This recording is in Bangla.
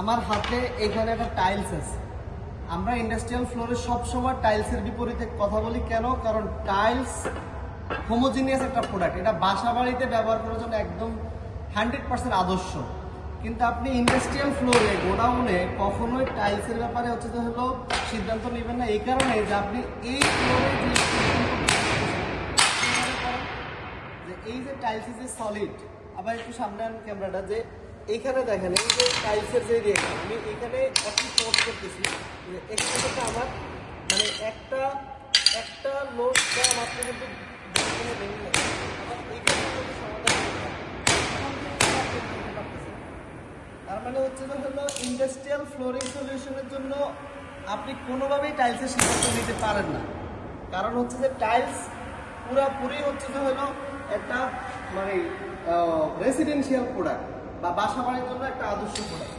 আমার হাতে এখানে একটা টাইলস আছে। আমরা ইন্ডাস্ট্রিয়াল ফ্লোরে সবসময় টাইলসের বিপরীতে কথা বলি কেন? কারণ টাইলস হোমোজিনিয়াস একটা প্রোডাক্ট, এটা বাসা বাড়িতে ব্যবহার করার জন্য একদম 100% আদর্শ। কিন্তু আপনি ইন্ডাস্ট্রিয়াল ফ্লোরে গোডাউনে কখনোই টাইলসের ব্যাপারে হচ্ছে যে হলো সিদ্ধান্ত নেবেন না, এই কারণে যে আপনি এই ফ্লোরে যে এই যে টাইলস যে সলিড, আবার একটু সামনে আন ক্যামেরাটা, যে এইখানে দেখেন এই যে টাইলসের যে রেখা, আমি এখানে একটু পোজ করতেছি, এখানে আমার মানে একটা লোড দেওয়া মাত্র কিন্তু তার মানে হচ্ছে যে হলো ইন্ডাস্ট্রিয়াল ফ্লোরিং সলিউশনের জন্য আপনি কোনোভাবেই টাইলসের সিদ্ধান্ত নিতে পারেন না। কারণ হচ্ছে যে টাইলস পুরাপুরি হচ্ছে যে হলো একটা মানে রেসিডেন্সিয়াল প্রোডাক্ট বা বাসা বাড়ির জন্য একটা আদর্শ প্রোডাক্ট।